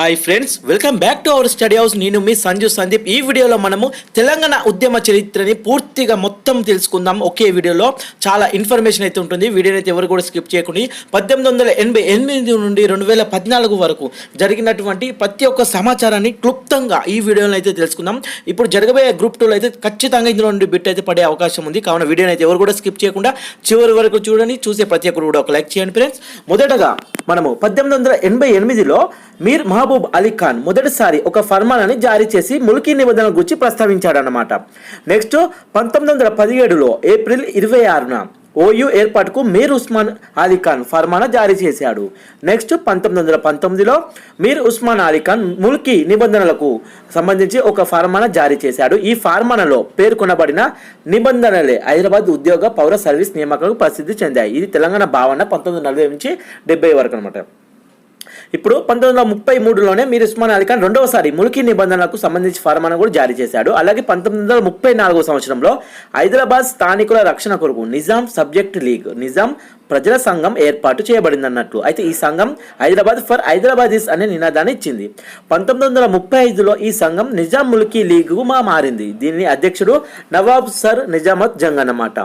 Hi friends, welcome back to our study house. నేను మీ సంజు సందీప్. ఈ వీడియోలో మనము తెలంగాణ ఉద్యమ చరిత్రని పూర్తిగా మొత్తం తెలుసుకుందాం. ఒకే వీడియోలో చాలా ఇన్ఫర్మేషన్ అయితే ఉంటుంది. వీడియోని అయితే ఎవరు కూడా స్కిప్ చేయకుండా 1888 నుండి 2014 వరకు జరిగినటువంటి ప్రతి ఒక్క సమాచారాన్ని క్లుప్తంగా ఈ వీడియోలో అయితే తెలుసుకుందాం. ఇప్పుడు జరగబోయే గ్రూప్ 2లో అయితే ఖచ్చితంగా ఇందులో నుండి బిట్ అయితే పడే అవకాశం ఉంది. కావున వీడియోని అయితే ఎవరు కూడా స్కిప్ చేయకుండా చివరి వరకు చూడండి. చూసే ప్రతి ఒక్కరు కూడా ఒక లైక్ చేయండి ఫ్రెండ్స్. మొదటగా మనము 1888లో మీర్ మహబూబ్ అలీ ఖాన్ మొదటిసారి ఒక ఫర్మానాన్ని జారీ చేసి ముల్కీ నిబంధనల గురించి ప్రస్తావించాడన్నమాట. నెక్స్ట్ 1917లో ఏప్రిల్ 26న ఓయూ ఏర్పాటుకు మీర్ ఉస్మాన్ అలీ ఖాన్ ఫర్మానా జారీ చేశాడు. నెక్స్ట్ 1919లో మీర్ ఉస్మాన్ అలీ ఖాన్ ముల్కీ నిబంధనలకు సంబంధించి ఒక ఫర్మానా జారీ చేశాడు. ఈ ఫర్మానాలో పేర్కొనబడిన నిబంధనలే హైదరాబాద్ ఉద్యోగ పౌర సర్వీస్ నియామకాలకు ప్రసిద్ధి చెందాయి. ఇది తెలంగాణ భావన 1940 నుంచి 70 వరకు అనమాట. ఇప్పుడు 1933లోనే మీర్ ఉస్మాన్ అలీ ఖాన్ రెండవసారి ముల్కీ నిబంధనలకు సంబంధించి ఫర్మానా కూడా జారీ చేశాడు. అలాగే 1934 సంవత్సరంలో హైదరాబాద్ స్థానికుల రక్షణ కొరకు నిజాం సబ్జెక్ట్ లీగ్, నిజాం ప్రజల సంఘం ఏర్పాటు చేయబడింది అన్నట్లు. అయితే ఈ సంఘం హైదరాబాద్ ఫర్ హైదరాబాదీస్ అనే నినాదాన్ని ఇచ్చింది. 1935లో ఈ సంఘం నిజాం ముల్కీ లీగ్గా మారింది. దీని అధ్యక్షుడు నవాబ్ సర్ నిజామత్ జంగ్ అన్నమాట.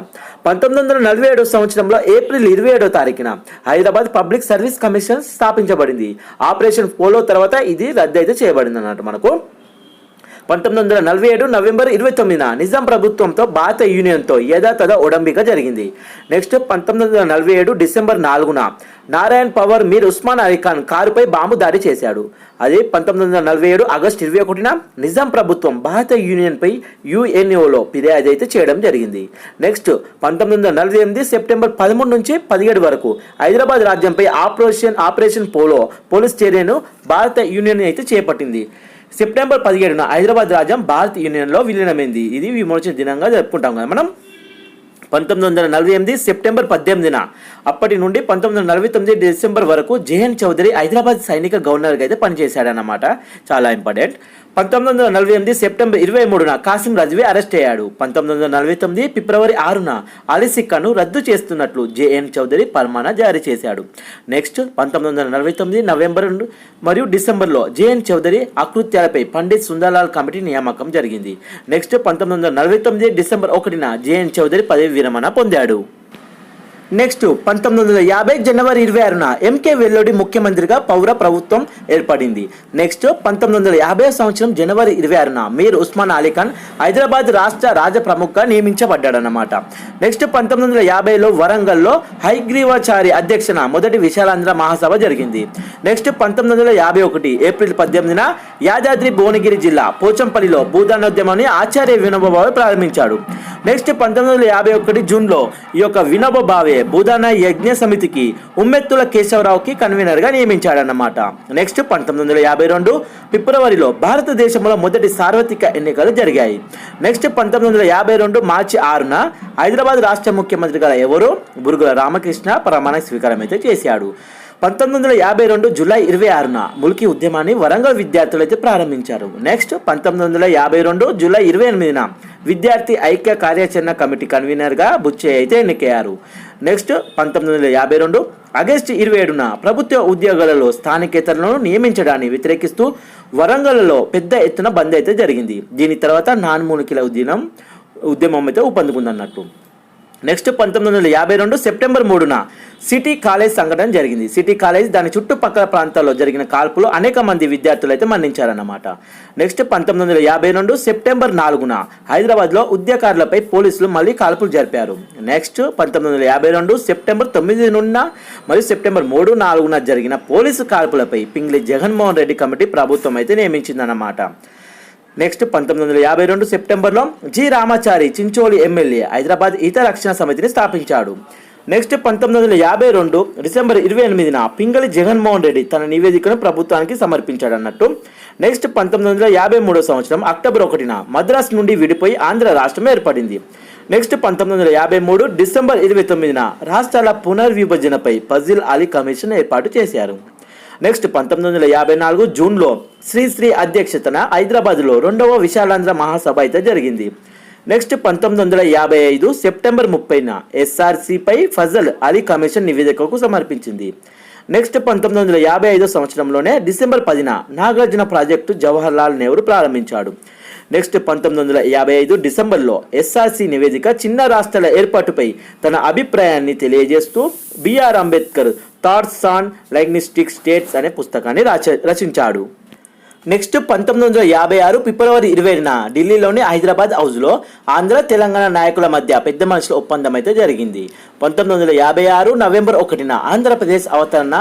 1947 సంవత్సరంలో ఏప్రిల్ 27వ తారీఖున హైదరాబాద్ పబ్లిక్ సర్వీస్ కమిషన్ స్థాపించబడింది. ఆపరేషన్ పోలో తర్వాత ఇది రద్దు అయితే చేయబడింది అన్నట్టు. మనకు 1947 నవంబర్ 29న నిజాం ప్రభుత్వంతో భారత యూనియన్తో యథాతథ ఒడంబిక జరిగింది. Next 1947 December 4న Narayan power Mir Osman Ali Khan కారుపై bomb దాడి చేశాడు. అది 1947 ఆగస్టు 21న నిజాం ప్రభుత్వం భారత యూనియన్పై యుఎన్ఓలో ఫిర్యాదు అయితే చేయడం జరిగింది. నెక్స్ట్ 1948 సెప్టెంబర్ 13 నుంచి 17 వరకు హైదరాబాద్ రాజ్యంపై ఆపరేషన్ పోలో పోలీస్ చర్యను భారత యూనియన్ అయితే చేపట్టింది. సెప్టెంబర్ 17న హైదరాబాద్ రాజ్యం భారత్ యూనియన్లో విలీనమైంది. ఇది విమోచన దినంగా జరుపుకుంటాం కదా మనం. 1948 సెప్టెంబర్ 18న అప్పటి నుండి 1949 డిసెంబర్ వరకు జేఎన్ చౌదరి హైదరాబాద్ సైనిక గవర్నర్గా అయితే పనిచేశాడన్నమాట. చాలా ఇంపార్టెంట్. 1948 సెప్టెంబర్ 23న కాసిం రజ్వీ అరెస్ట్ అయ్యాడు. 1949 ఫిబ్రవరి 6న అలీ సిక్కాను రద్దు చేస్తున్నట్లు జేఎన్ చౌదరి ఫర్మానా జారీ చేశాడు. నెక్స్ట్ 1949 నవంబర్ మరియు డిసెంబర్లో జేఎన్ చౌదరి అకృత్యాలపై పండిత్ సుందర్లాల్ కమిటీ నియామకం జరిగింది. నెక్స్ట్ 1949 డిసెంబర్ 1న జేఎన్ చౌదరి పదవి విరమణ పొందాడు. నెక్స్ట్ 1950 జనవరి 26న ఎంకే వెల్లోడి ముఖ్యమంత్రిగా పౌర ప్రభుత్వం ఏర్పడింది. నెక్స్ట్ 1950 సంవత్సరం జనవరి 26న మీర్ ఉస్మాన్ అలీ ఖాన్ హైదరాబాద్ రాష్ట్ర రాజ ప్రముఖగా నియమించబడ్డాడన్నమాట. నెక్స్ట్ 1950లో వరంగల్లో హైగ్రీవాచారి అధ్యక్షన మొదటి విశాలాంధ్ర మహాసభ జరిగింది. నెక్స్ట్ 1951 ఏప్రిల్ 18న యాదాద్రి భువనగిరి జిల్లా పోచంపల్లిలో భూదానోద్యమాన్ని ఆచార్య వినోబా భావే ప్రారంభించాడు. నెక్స్ట్ 1951 జూన్లో ఈ యొక్క వినోబా భావే భూదాన యజ్ఞ సమితికి ఉమ్మెత్తుల కేశవరావుకి కన్వీనర్గా నియమించాడన్నమాట. నెక్స్ట్ 1952 ఫిబ్రవరిలో భారతదేశంలో మొదటి సార్వత్రిక ఎన్నికలు జరిగాయి. నెక్స్ట్ 1952 మార్చి 6న హైదరాబాద్ రాష్ట్ర ముఖ్యమంత్రిగా ఎవరు బురుగుల రామకృష్ణ ప్రమాణ స్వీకారం అయితే చేశాడు. 1952 జూలై 26న ముల్కీ ఉద్యమాన్ని వరంగల్ విద్యార్థులు అయితే ప్రారంభించారు. నెక్స్ట్ 1952 జూలై 28న విద్యార్థి ఐక్య కార్యాచరణ కమిటీ కన్వీనర్గా బుచ్చయ్య అయితే ఎన్నికయ్యారు. నెక్స్ట్ 1952 ఆగస్టు 27న ప్రభుత్వ ఉద్యోగాలలో స్థానికేతరులను నియమించడాన్ని వ్యతిరేకిస్తూ వరంగల్లో పెద్ద ఎత్తున బంద్ అయితే జరిగింది. దీని తర్వాత నాన్మునికిల ఉద్యమం అయితే ఊపందుకుందన్నట్టు. నెక్స్ట్ 1952 సెప్టెంబర్ 3న సిటీ కాలేజ్ సంఘటన జరిగింది. సిటీ కాలేజ్ దాని చుట్టుపక్కల ప్రాంతాల్లో జరిగిన కాల్పులో అనేక మంది విద్యార్థులు అయితే మరణించారన్నమాట. నెక్స్ట్ 1952 సెప్టెంబర్ 4న హైదరాబాద్లో ఉద్యకారులపై పోలీసులు మళ్ళీ కాల్పులు జరిపారు. నెక్స్ట్ 1952 సెప్టెంబర్ 9న మరియు సెప్టెంబర్ 3, 4న జరిగిన పోలీసు కాల్పులపై పింగ్లీ జగన్మోహన్ రెడ్డి కమిటీ ప్రభుత్వం అయితే నియమించిందన్నమాట. నెక్స్ట్ 1952 సెప్టెంబర్లో జి రామాచారి చించోలి ఎమ్మెల్యే హైదరాబాద్ ఈత రక్షణ సమితిని స్థాపించాడు. నెక్స్ట్ 1952 డిసెంబర్ 28న పింగళి జగన్మోహన్ రెడ్డి తన నివేదికను ప్రభుత్వానికి సమర్పించాడు అన్నట్టు. నెక్స్ట్ 1953 సంవత్సరం అక్టోబర్ 1న మద్రాసు నుండి విడిపోయి ఆంధ్ర రాష్ట్రం ఏర్పడింది. నెక్స్ట్ 1953 డిసెంబర్ 29న రాష్ట్రాల పునర్విభజనపై ఫజిల్ అలీ కమిషన్ ఏర్పాటు చేశారు. నెక్స్ట్ 1954 జూన్లో శ్రీశ్రీ అధ్యక్షతన హైదరాబాద్లో 2వ విశాలాంధ్ర మహాసభ అయితే జరిగింది. నెక్స్ట్ 1955 సెప్టెంబర్ 30న ఎస్ఆర్సిపై ఫజల్ అలీ కమిషన్ నివేదికకు సమర్పించింది. నెక్స్ట్ 1955 సంవత్సరంలోనే డిసెంబర్ 10న నాగార్జున ప్రాజెక్టు జవహర్లాల్ నెహ్రూ ప్రారంభించాడు. నెక్స్ట్ 1955 డిసెంబర్లో ఎస్ఆర్సి నివేదిక చిన్న రాష్ట్రాల ఏర్పాటుపై తన అభిప్రాయాన్ని తెలియజేస్తూ B R Ambedkar thoughts on linguistic states అనే పుస్తకాన్ని రచించాడు. నెక్స్ట్ 1956 ఫిబ్రవరి 20న ఢిల్లీలోని హైదరాబాద్ హౌస్లో ఆంధ్ర తెలంగాణ నాయకుల మధ్య పెద్ద మనుషుల ఒప్పందం అయితే జరిగింది. 1956 నవంబర్ 1న ఆంధ్రప్రదేశ్ అవతరణ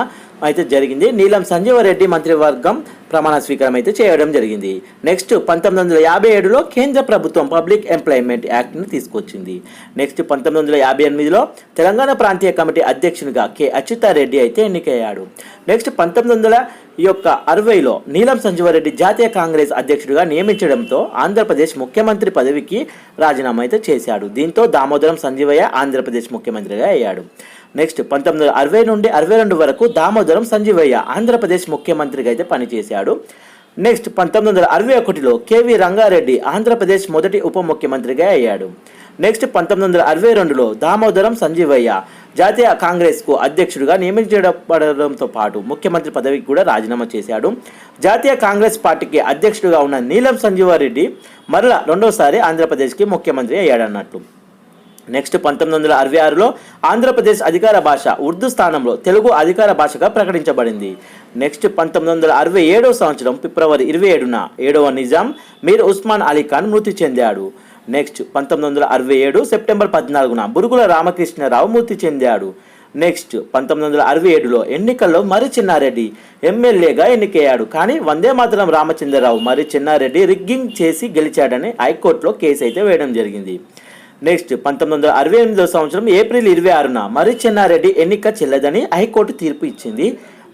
అయితే జరిగింది. నీలం సంజీవరెడ్డి మంత్రివర్గం ప్రమాణ స్వీకారం అయితే చేయడం జరిగింది. నెక్స్ట్ 1957లో కేంద్ర ప్రభుత్వం పబ్లిక్ ఎంప్లాయ్మెంట్ యాక్ట్ని తీసుకొచ్చింది. నెక్స్ట్ 1958లో తెలంగాణ ప్రాంతీయ కమిటీ అధ్యక్షునిగా కె అచ్యుతారెడ్డి అయితే ఎన్నికయ్యాడు. నెక్స్ట్ 1960లో నీలం సంజీవరెడ్డి జాతీయ కాంగ్రెస్ అధ్యక్షుడిగా నియమించడంతో ఆంధ్రప్రదేశ్ ముఖ్యమంత్రి పదవికి రాజీనామా అయితే చేశాడు. దీంతో దామోదరం సంజీవయ్య ఆంధ్రప్రదేశ్ ముఖ్యమంత్రిగా అయ్యాడు. నెక్స్ట్ 1960 నుండి 62 వరకు దామోదరం సంజీవయ్య ఆంధ్రప్రదేశ్ ముఖ్యమంత్రిగా అయితే పనిచేశాడు. నెక్స్ట్ 1961లో కేవీ రంగారెడ్డి ఆంధ్రప్రదేశ్ మొదటి ఉప ముఖ్యమంత్రిగా అయ్యాడు. నెక్స్ట్ 1962లో దామోదరం సంజీవయ్య జాతీయ కాంగ్రెస్కు అధ్యక్షుడిగా నియమించబడడంతో పాటు ముఖ్యమంత్రి పదవికి కూడా రాజీనామా చేశాడు. జాతీయ కాంగ్రెస్ పార్టీకి అధ్యక్షుడిగా ఉన్న నీలం సంజీవారెడ్డి మరలా రెండోసారి ఆంధ్రప్రదేశ్కి ముఖ్యమంత్రి అయ్యాడన్నట్టు. నెక్స్ట్ 1966లో ఆంధ్రప్రదేశ్ అధికార భాష ఉర్దూ స్థానంలో తెలుగు అధికార భాషగా ప్రకటించబడింది. నెక్స్ట్ 1967 సంవత్సరం ఫిబ్రవరి 27న 7వ నిజాం మీర్ ఉస్మాన్ అలీ ఖాన్ మృతి చెందాడు. నెక్స్ట్ 1967 సెప్టెంబర్ 14న బురుగుల రామకృష్ణరావు మృతి చెందాడు. నెక్స్ట్ 1967లో ఎన్నికల్లో మర్రి చెన్నారెడ్డి ఎమ్మెల్యేగా ఎన్నికయ్యాడు. కానీ వందే మాతరం రామచంద్రరావు మర్రి చెన్నారెడ్డి రిగ్గింగ్ చేసి గెలిచాడని హైకోర్టులో కేసు అయితే వేయడం జరిగింది. నెక్స్ట్ 1968 సంవత్సరం ఏప్రిల్ 26న మర్రి చెన్నారెడ్డి ఎన్నిక చెల్లదని హైకోర్టు తీర్పు ఇచ్చింది.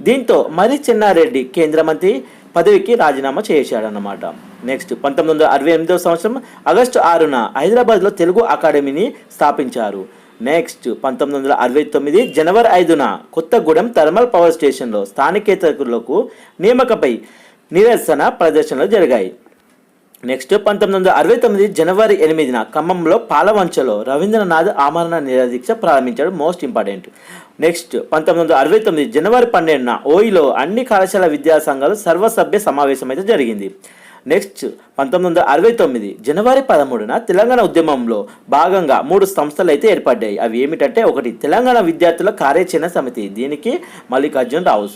దీంతో మర్రి చెన్నారెడ్డి కేంద్ర మంత్రి పదవికి రాజీనామా చేశాడన్నమాట. నెక్స్ట్ 1968 సంవత్సరం ఆగస్టు 6న హైదరాబాద్లో తెలుగు అకాడమీని స్థాపించారు. నెక్స్ట్ 1969 జనవరి 5న కొత్తగూడెం థర్మల్ పవర్ స్టేషన్లో స్థానికేతరులకు నియామకపై నిరసన ప్రదర్శనలు జరిగాయి. నెక్స్ట్ 1969 జనవరి 8న ఖమ్మంలో పాలవంచలో రవీంద్రనాథ్ ఆమరణ నిరాదీక్ష ప్రారంభించాడు. Most important. నెక్స్ట్ 1969 జనవరి 12న ఓయిలో అన్ని కళాశాల విద్యా సంఘాలు సర్వసభ్య సమావేశం అయితే జరిగింది. నెక్స్ట్ 1969 జనవరి 13న తెలంగాణ ఉద్యమంలో భాగంగా 3 సంస్థలు అయితే ఏర్పడ్డాయి. అవి ఏమిటంటే, ఒకటి తెలంగాణ విద్యార్థుల కార్యాచరణ సమితి, దీనికి మల్లికార్జున్ రావు.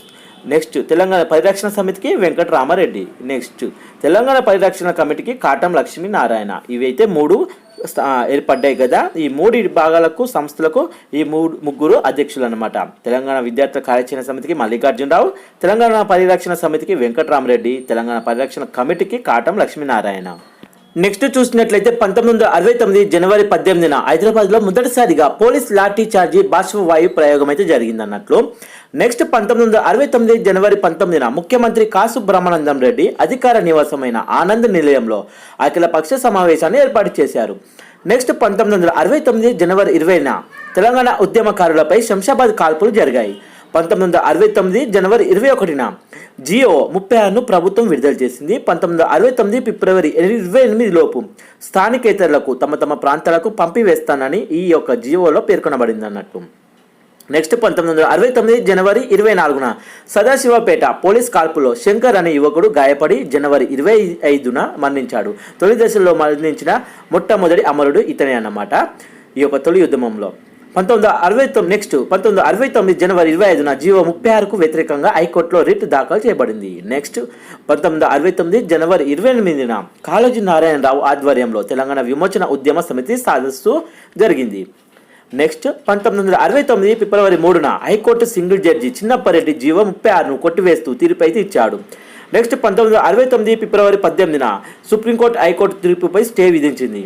నెక్స్ట్ తెలంగాణ పరిరక్షణ సమితికి వెంకటరామారెడ్డి. నెక్స్ట్ తెలంగాణ పరిరక్షణ కమిటీకి కాటం లక్ష్మీనారాయణ. ఇవైతే 3 ఏర్పడ్డాయి కదా. ఈ 3 భాగాలకు సంస్థలకు ఈ ముగ్గురు అధ్యక్షులు అనమాట. తెలంగాణ విద్యార్థుల కార్యాచరణ సమితికి మల్లికార్జునరావు, తెలంగాణ పరిరక్షణ సమితికి వెంకటరామరెడ్డి, తెలంగాణ పరిరక్షణ కమిటీకి కాటం లక్ష్మీనారాయణ. నెక్స్ట్ చూసినట్లయితే 1969 జనవరి 18న హైదరాబాద్లో మొదటిసారిగా పోలీస్ లాఠీ చార్జీ బాష్పవాయు ప్రయోగం అయితే జరిగిందన్నట్లు. నెక్స్ట్ 1969 జనవరి 19న ముఖ్యమంత్రి కాసు బ్రహ్మానందం రెడ్డి అధికార నివాసమైన ఆనంద్ నిలయంలో అఖిలపక్ష సమావేశాన్ని ఏర్పాటు చేశారు. నెక్స్ట్ 1969 జనవరి 20న తెలంగాణ ఉద్యమకారులపై శంషాబాద్ కాల్పులు జరిగాయి. 1969 జనవరి 21న జియో 36ను ప్రభుత్వం విడుదల చేసింది. 1969 ఫిబ్రవరి 28 లోపు స్థానికేతరులకు తమ ప్రాంతాలకు పంపివేస్తానని ఈ యొక్క జియోలో పేర్కొనబడింది అన్నట్టు. నెక్స్ట్ 1969 జనవరి 24న సదాశివపేట పోలీస్ కాల్పులో శంకర్ అనే యువకుడు గాయపడి జనవరి 25న మరణించాడు. తొలి దశలో మరణించిన మొట్టమొదటి అమరుడు ఇతనే అన్నమాట ఈ యొక్క తొలి ఉద్యమంలో. 1969 జనవరి 25న జియో 36కు వ్యతిరేకంగా హైకోర్టులో రిట్ దాఖలు చేయబడింది. నెక్స్ట్ 1969 జనవరి 28న కాళోజీ నారాయణరావు ఆధ్వర్యంలో తెలంగాణ విమోచన ఉద్యమ సమితి సదస్సు జరిగింది. నెక్స్ట్ 1969 ఫిబ్రవరి 3న high court single judge Chinnappa Reddy GO 36ను కొట్టివేస్తూ తీర్పు అయితే ఇచ్చాడు. నెక్స్ట్ 1969 ఫిబ్రవరి 18న సుప్రీంకోర్టు హైకోర్టు తీర్పుపై స్టే విధించింది.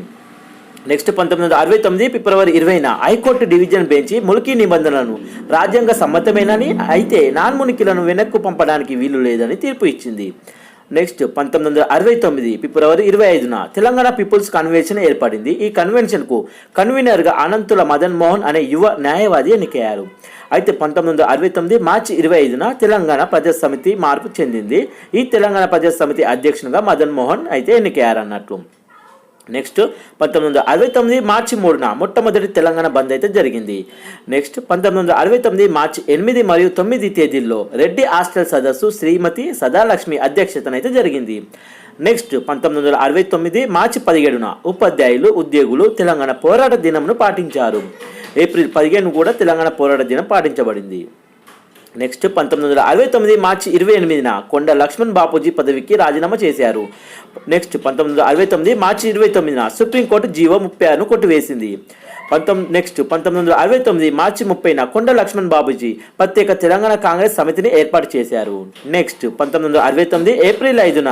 నెక్స్ట్ 1969 ఫిబ్రవరి 20న హైకోర్టు డివిజన్ బెంచ్ ముల్కీ నిబంధనలను రాజ్యాంగ సమ్మతమేనని, అయితే నాన్మునికిలను వెనక్కు పంపడానికి వీలు లేదని తీర్పు ఇచ్చింది. నెక్స్ట్ 1969 ఫిబ్రవరి 25న తెలంగాణ పీపుల్స్ కన్వెన్షన్ ఏర్పడింది. ఈ కన్వెన్షన్కు కన్వీనర్గా అనంతుల మదన్ మోహన్ అనే యువ న్యాయవాది ఎన్నికయ్యారు. అయితే 1969 మార్చి 25న తెలంగాణ ప్రజా సమితి మార్పు చెందింది. ఈ తెలంగాణ ప్రజా సమితి అధ్యక్షునిగా మదన్ మోహన్ అయితే ఎన్నికయ్యారన్నట్లు. నెక్స్ట్ 1969 మార్చి 3న మొట్టమొదటి తెలంగాణ బంద్ అయితే జరిగింది. నెక్స్ట్ 1969 మార్చి 8 మరియు 9 తేదీల్లో రెడ్డి హాస్టల్ సదస్సు శ్రీమతి సదాలక్ష్మి అధ్యక్షతన అయితే జరిగింది. నెక్స్ట్ 1969 మార్చి 17న ఉపాధ్యాయులు ఉద్యోగులు తెలంగాణ పోరాట దినంను పాటించారు. ఏప్రిల్ 15 కూడా తెలంగాణ పోరాట దినం పాటించబడింది. నెక్స్ట్ 1969 మార్చి 28న కొండ లక్ష్మణ్ బాపూజీ పదవికి రాజీనామా చేశారు. నెక్స్ట్ 1969 మార్చి 29న సుప్రీంకోర్టు జీవో 36ను కొట్టివేసింది. నెక్స్ట్ 1969 మార్చి 30న కొండ లక్ష్మణ్ బాపూజీ ప్రత్యేక తెలంగాణ కాంగ్రెస్ సమితిని ఏర్పాటు చేశారు. నెక్స్ట్ 1969 ఏప్రిల్ 5న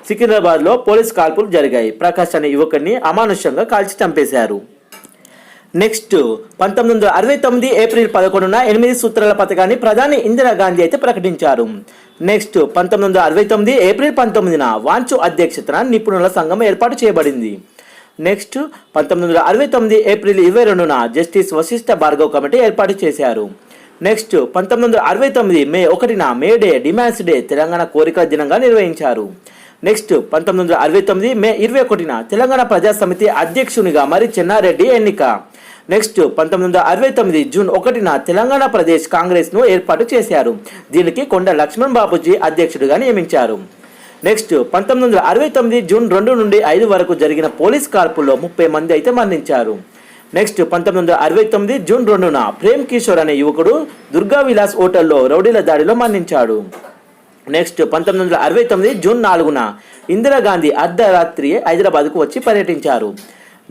సికింద్రాబాద్లో పోలీస్ కాల్పులు జరిగాయి. ప్రకాష్ అనే యువకుడిని అమానుషంగా కాల్చి చంపేశారు. నెక్స్ట్ 1969 ఏప్రిల్ 11న 8 సూత్రాల పథకాన్ని ప్రధాని ఇందిరాగాంధీ అయితే ప్రకటించారు. నెక్స్ట్ 1969 ఏప్రిల్ 19న వాంచు అధ్యక్షతన నిపుణుల సంఘం ఏర్పాటు చేయబడింది. నెక్స్ట్ 1969 ఏప్రిల్ 22న జస్టిస్ వశిష్ఠ భార్గవ్ కమిటీ ఏర్పాటు చేశారు. నెక్స్ట్ 1969 మే 1న May Day demands day Telangana కోరికల దినంగా నిర్వహించారు. నెక్స్ట్ 1969 మే 21న తెలంగాణ ప్రజా సమితి అధ్యక్షునిగా మరి చెన్నారెడ్డి ఎన్నిక. నెక్స్ట్ 1969 జూన్ 1న తెలంగాణ ప్రదేశ్ కాంగ్రెస్ను ఏర్పాటు చేశారు. దీనికి కొండ లక్ష్మణ్ బాపూజీ అధ్యక్షుడిగా నియమించారు. నెక్స్ట్ 1969 జూన్ 2 నుండి 5 వరకు జరిగిన పోలీస్ కాల్పుల్లో 30 మంది అయితే మరణించారు. నెక్స్ట్ 1969 జూన్ 2న ప్రేమ్ కిషోర్ అనే యువకుడు దుర్గా విలాస్ హోటల్లో రౌడీల దాడిలో మరణించాడు. నెక్స్ట్ 1969 జూన్ 4న ఇందిరాగాంధీ అర్ధరాత్రి హైదరాబాద్కు వచ్చి పర్యటించారు.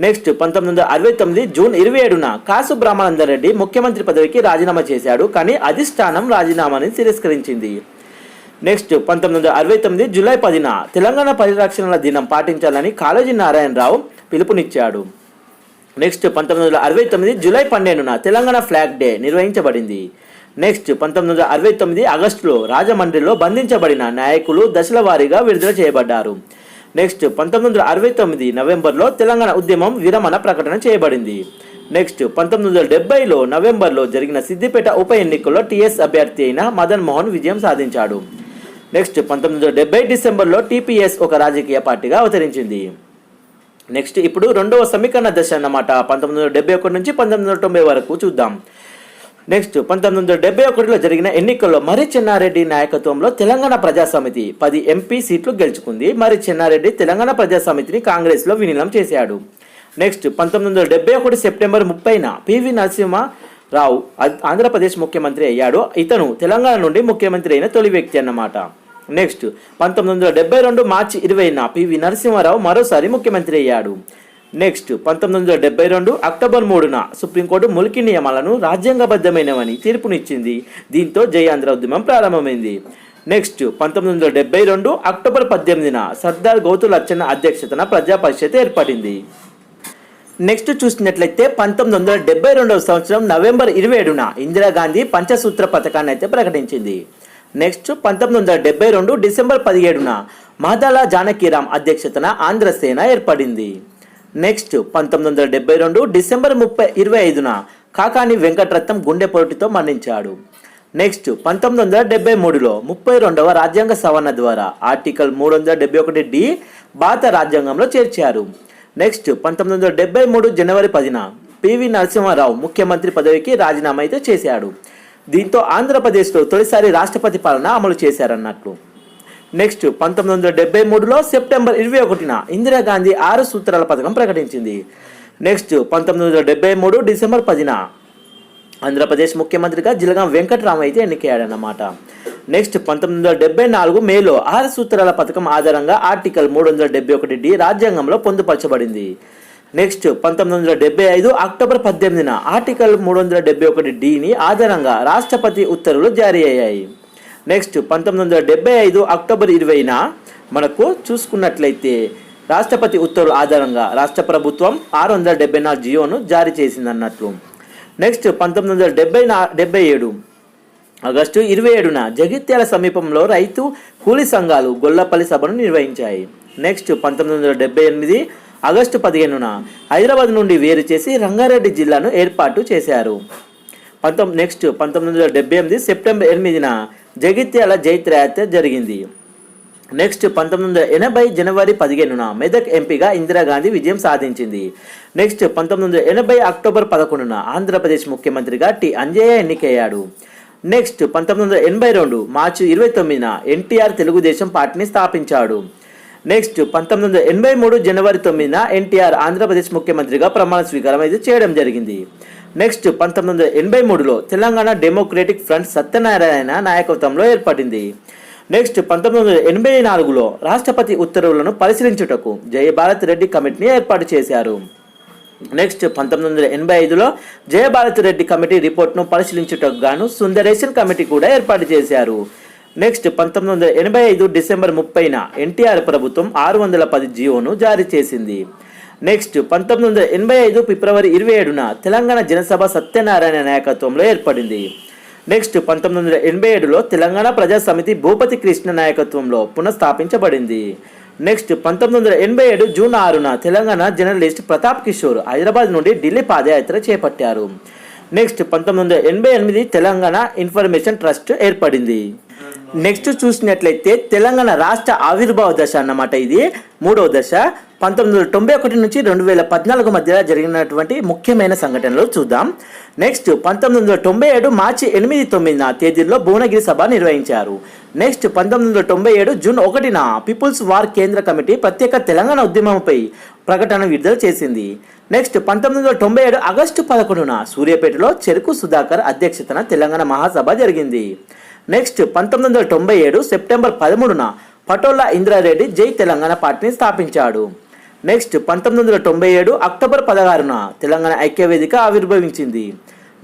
నెక్స్ట్ 1969 జూన్ 27న కాసు బ్రహ్మానందర్ రెడ్డి ముఖ్యమంత్రి పదవికి రాజీనామా చేశాడు. కానీ అధిష్టానం రాజీనామాని తిరస్కరించింది. నెక్స్ట్ 1969 జూలై 10న తెలంగాణ పరిరక్షణల దినం పాటించాలని కాళోజీ నారాయణరావు పిలుపునిచ్చాడు. నెక్స్ట్ 1969 జూలై 12న తెలంగాణ ఫ్లాగ్ డే నిర్వహించబడింది. నెక్స్ట్ 1969 ఆగస్టులో రాజమండ్రిలో బంధించబడిన నాయకులు దశల వారీగా విడుదల చేయబడ్డారు. నెక్స్ట్ 1969 నవంబర్లో తెలంగాణ ఉద్యమం విరమణ ప్రకటన చేయబడింది. నెక్స్ట్ 1970లో నవంబర్లో జరిగిన సిద్దిపేట ఉప ఎన్నికల్లో టీఎస్ అభ్యర్థి అయిన మదన్ మోహన్ విజయం సాధించాడు. నెక్స్ట్ 1970 డిసెంబర్లో టీపీఎస్ ఒక రాజకీయ పార్టీగా అవతరించింది. నెక్స్ట్ ఇప్పుడు రెండవ సమీకరణ దశ అన్నమాట. 1971 నుంచి 1990 వరకు చూద్దాం. నెక్స్ట్ 1971లో జరిగిన ఎన్నికల్లో మరి చెన్నారెడ్డి నాయకత్వంలో తెలంగాణ ప్రజా సమితి 10 ఎంపీ సీట్లు గెలుచుకుంది. మరి చెన్నారెడ్డి తెలంగాణ ప్రజా సమితిని కాంగ్రెస్లో విలీనం చేశాడు. నెక్స్ట్ 1971 సెప్టెంబర్ 30న పివి నరసింహారావు ఆంధ్రప్రదేశ్ ముఖ్యమంత్రి అయ్యాడు. ఇతను తెలంగాణ నుండి ముఖ్యమంత్రి అయిన తొలి వ్యక్తి అన్నమాట. నెక్స్ట్ 1972 మార్చి 20న పివి నరసింహారావు మరోసారి ముఖ్యమంత్రి అయ్యాడు. నెక్స్ట్ 1972 అక్టోబర్ 3న సుప్రీంకోర్టు ములికి నియమాలను రాజ్యాంగబద్ధమైనవని తీర్పునిచ్చింది. దీంతో జై ఆంధ్ర ఉద్యమం ప్రారంభమైంది. నెక్స్ట్ 1972 అక్టోబర్ 18న సర్దార్ గౌతు లచ్చన్న అధ్యక్షతన ప్రజా పరిషత్ ఏర్పడింది. నెక్స్ట్ చూసినట్లయితే 1972 సంవత్సరం నవంబర్ 27న ఇందిరాగాంధీ పంచసూత్ర పథకాన్ని అయితే ప్రకటించింది. నెక్స్ట్ 1972 డిసెంబర్ 17న మాదాల జానకీరామ్ అధ్యక్షతన ఆంధ్రసేన ఏర్పడింది. నెక్స్ట్ 1972 డిసెంబర్ 25న కాకాని వెంకటరత్నం గుండెపోటుతో మరణించాడు. నెక్స్ట్ 1973లో 32వ రాజ్యాంగ సవరణ ద్వారా ఆర్టికల్ 371D భారత రాజ్యాంగంలో చేర్చారు. నెక్స్ట్ 1973 జనవరి 10న పివి నరసింహారావు ముఖ్యమంత్రి పదవికి రాజీనామా అయితే చేశాడు. దీంతో ఆంధ్రప్రదేశ్లో తొలిసారి రాష్ట్రపతి పాలన అమలు చేశారన్నట్లు. నెక్స్ట్ 1973లో సెప్టెంబర్ 21న ఇందిరాగాంధీ 6 సూత్రాల పథకం ప్రకటించింది. నెక్స్ట్ 1973 డిసెంబర్ 10న ఆంధ్రప్రదేశ్ ముఖ్యమంత్రిగా జిలగం వెంకటరామ అయితే ఎన్నికయ్యాడన్నమాట. నెక్స్ట్ 1974 మేలో 6 సూత్రాల పథకం ఆధారంగా ఆర్టికల్ 371D రాజ్యాంగంలో పొందుపరచబడింది. నెక్స్ట్ 1975 అక్టోబర్ 18న ఆర్టికల్ 371Dని ఆధారంగా రాష్ట్రపతి ఉత్తర్వులు జారీ అయ్యాయి. నెక్స్ట్ 1975 అక్టోబర్ 20న మనకు చూసుకున్నట్లయితే రాష్ట్రపతి ఉత్తర్వుల ఆధారంగా రాష్ట్ర ప్రభుత్వం 674 జియోను జారీ చేసిందన్నట్లు. నెక్స్ట్ 1977 ఆగస్టు 27న జగిత్యాల సమీపంలో రైతు కూలీ సంఘాలు గొల్లపల్లి సభను నిర్వహించాయి. నెక్స్ట్ 1978 ఆగస్టు 15న హైదరాబాద్ నుండి వేరు చేసి రంగారెడ్డి జిల్లాను ఏర్పాటు చేశారు. నెక్స్ట్ 1978 సెప్టెంబర్ 8న జగిత్యాల జైత్రయాత్ర జరిగింది. నెక్స్ట్ 1980 జనవరి 15న మెదక్ ఎంపీగా ఇందిరాగాంధీ విజయం సాధించింది. నెక్స్ట్ 1980 అక్టోబర్ 11న ఆంధ్రప్రదేశ్ ముఖ్యమంత్రిగా టి అంజయ్య ఎన్నికయ్యాడు. నెక్స్ట్ 1982 మార్చి 29న ఎన్టీఆర్ తెలుగుదేశం పార్టీని స్థాపించాడు. నెక్స్ట్ 1983 జనవరి 9న ఎన్టీఆర్ ఆంధ్రప్రదేశ్ ముఖ్యమంత్రిగా ప్రమాణ స్వీకారం అయితే చేయడం జరిగింది. నెక్స్ట్ 1983లో తెలంగాణ డెమోక్రటిక్ ఫ్రంట్ సత్యనారాయణ నాయకత్వంలో ఏర్పడింది. నెక్స్ట్ 1984లో రాష్ట్రపతి ఉత్తర్వులను పరిశీలించుటకు జయభారత్ రెడ్డి కమిటీని ఏర్పాటు చేశారు. నెక్స్ట్ 1985లో జయభారత్ రెడ్డి కమిటీ రిపోర్ట్ను పరిశీలించుటకు గాను సుందరేశన్ కమిటీ కూడా ఏర్పాటు చేశారు. నెక్స్ట్ 1985 డిసెంబర్ 30న ఎన్టీఆర్ ప్రభుత్వం 610 జీవోను జారీ చేసింది. నెక్స్ట్ 1985 ఫిబ్రవరి 27న తెలంగాణ జనసభ సత్యనారాయణ నాయకత్వంలో ఏర్పడింది. నెక్స్ట్ 1987లో తెలంగాణ ప్రజా సమితి భూపతి కృష్ణ నాయకత్వంలో పునఃస్థాపించబడింది. నెక్స్ట్ 1987 జూన్ 6న తెలంగాణ జర్నలిస్ట్ ప్రతాప్ కిషోర్ హైదరాబాద్ నుండి ఢిల్లీ పాదయాత్ర చేపట్టారు. నెక్స్ట్ 1988 తెలంగాణ ఇన్ఫర్మేషన్ ట్రస్ట్ ఏర్పడింది. నెక్స్ట్ చూసినట్లయితే తెలంగాణ రాష్ట్ర ఆవిర్భావ దశ అన్నమాట. ఇది 3వ దశ. 1991 నుంచి 2014 మధ్య జరిగినటువంటి ముఖ్యమైన సంఘటనలు చూద్దాం. నెక్స్ట్ 1997 మార్చి 8-9 తేదీల్లో భువనగిరి సభ నిర్వహించారు. నెక్స్ట్ 1997 జూన్ 1న పీపుల్స్ వార్ కేంద్ర కమిటీ ప్రత్యేక తెలంగాణ ఉద్యమంపై ప్రకటన విడుదల చేసింది. నెక్స్ట్ 1997 ఆగస్టు 11న సూర్యాపేటలో చెరుకు సుధాకర్ అధ్యక్షతన తెలంగాణ మహాసభ జరిగింది. నెక్స్ట్ 1997 సెప్టెంబర్ 13న పటోలా ఇంద్రారెడ్డి జై తెలంగాణ పార్టీని స్థాపించాడు. నెక్స్ట్ 1997 అక్టోబర్ 16న తెలంగాణ ఐక్యవేదిక ఆవిర్భవించింది.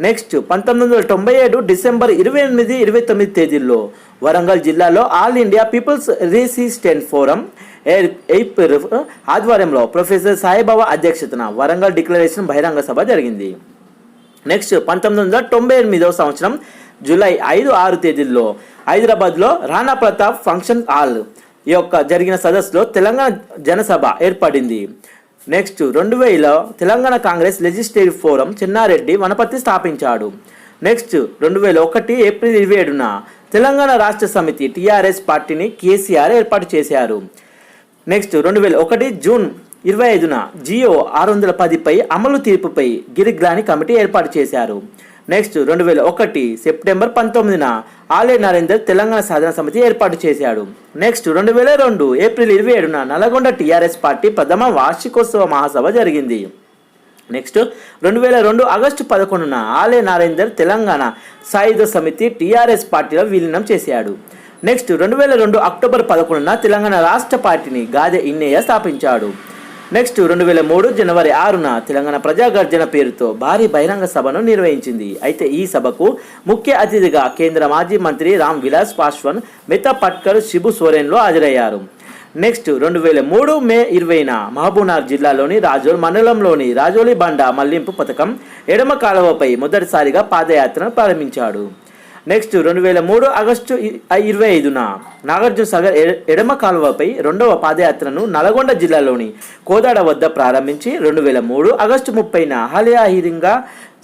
నెక్స్ట్ 1997 డిసెంబర్ 28-29 తేదీల్లో వరంగల్ జిల్లాలో all India people's resistance forum ఆధ్వర్యంలో ప్రొఫెసర్ సాయిబాబా అధ్యక్షతన వరంగల్ డిక్లరేషన్ బహిరంగ సభ జరిగింది. నెక్స్ట్ 1998 సంవత్సరం జూలై 5-6 తేదీల్లో హైదరాబాద్లో రాణా ప్రతాప్ ఫంక్షన్ హాల్ జరిగిన సదస్సులో తెలంగాణ జనసభ ఏర్పడింది. Next 2000 Telangana Congress legislative forum Chennareddy Wanaparthy స్థాపించాడు. నెక్స్ట్ 2001 ఏప్రిల్ 27న తెలంగాణ రాష్ట్ర సమితి టీఆర్ఎస్ పార్టీని కేసీఆర్ ఏర్పాటు చేశారు. నెక్స్ట్ 2001 జూన్ 25న జియో 610పై అమలు తీర్పుపై గిరిగ్రాని కమిటీ ఏర్పాటు చేశారు. నెక్స్ట్ 2001 సెప్టెంబర్ 19న ఆలే నరేందర్ తెలంగాణ సాధన సమితి ఏర్పాటు చేశాడు. నెక్స్ట్ 2002 ఏప్రిల్ 27న నల్గొండ టీఆర్ఎస్ పార్టీ ప్రథమ వార్షికోత్సవ మహాసభ జరిగింది. నెక్స్ట్ 2002 ఆగస్టు 11న ఆలే నరేందర్ తెలంగాణ సాయుధ సమితి టీఆర్ఎస్ పార్టీలో విలీనం చేశాడు. నెక్స్ట్ 2002 అక్టోబర్ 11న తెలంగాణ రాష్ట్ర పార్టీని గాదె ఇన్నయ్య స్థాపించాడు. నెక్స్ట్ 2003 జనవరి 6న తెలంగాణ ప్రజాగర్జన పేరుతో భారీ బహిరంగ సభను నిర్వహించింది. అయితే ఈ సభకు ముఖ్య అతిథిగా కేంద్ర మాజీ మంత్రి రామ్ విలాస్ పాస్వాన్, మితా పట్కర్, శిబు సోరెన్లు హాజరయ్యారు. నెక్స్ట్ 2003 మే 20న మహబూబ్నగర్ జిల్లాలోని రాజోల్ మండలంలోని రాజోలి బండ మళ్లింపు పథకం ఎడమ కాలువపై మొదటిసారిగా పాదయాత్రను ప్రారంభించాడు. నెక్స్ట్ 2003 ఆగస్టు 25న నాగార్జున సాగర్ ఎడమ కాలువపై రెండవ పాదయాత్రను నల్గొండ జిల్లాలోని కోదాడ వద్ద ప్రారంభించి 2003 ఆగస్టు 30న హాలియాహిరింగా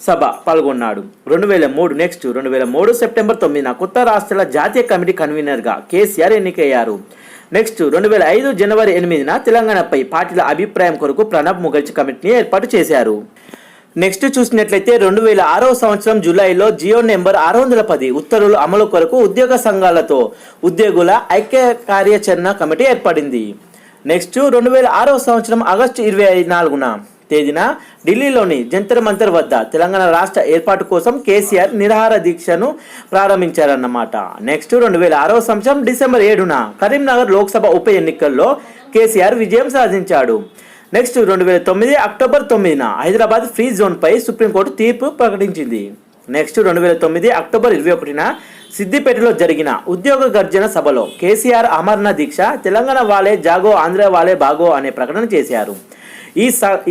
సభ పాల్గొన్నాడు. 2003 నెక్స్ట్ 2003 సెప్టెంబర్ 9న కొత్త రాష్ట్రాల జాతీయ కమిటీ కన్వీనర్గా కేసీఆర్ ఎన్నికయ్యారు. నెక్స్ట్ 2005 జనవరి 8న తెలంగాణపై పార్టీల అభిప్రాయం కొరకు ప్రణబ్ ముఖర్జీ కమిటీని ఏర్పాటు చేశారు. నెక్స్ట్ చూసినట్లయితే 2006 సంవత్సరం జూలైలో జియో నెంబర్ 610 ఉత్తర్వుల అమలు కొరకు ఉద్యోగ సంఘాలతో ఉద్యోగుల ఐక్య కార్యాచరణ కమిటీ ఏర్పడింది. నెక్స్ట్ 2006 సంవత్సరం ఆగస్టు 24న తేదీన ఢిల్లీలోని జంతర్ మంతర్ వద్ద తెలంగాణ రాష్ట్ర ఏర్పాటు కోసం కేసీఆర్ నిరాహార దీక్షను ప్రారంభించారన్నమాట. నెక్స్ట్ 2006 సంవత్సరం డిసెంబర్ 7న కరీంనగర్ లోక్సభ ఉప ఎన్నికల్లో కేసీఆర్ విజయం సాధించాడు. నెక్స్ట్ 2009 అక్టోబర్ 9న హైదరాబాద్ ఫ్రీ జోన్పై సుప్రీంకోర్టు తీర్పు ప్రకటించింది. నెక్స్ట్ 2009 అక్టోబర్ 21న సిద్దిపేటలో జరిగిన ఉద్యోగ గర్జన సభలో కేసీఆర్ అమరణ దీక్ష తెలంగాణ వాలే జాగో ఆంధ్ర వాలే బాగో అనే ప్రకటన చేశారు.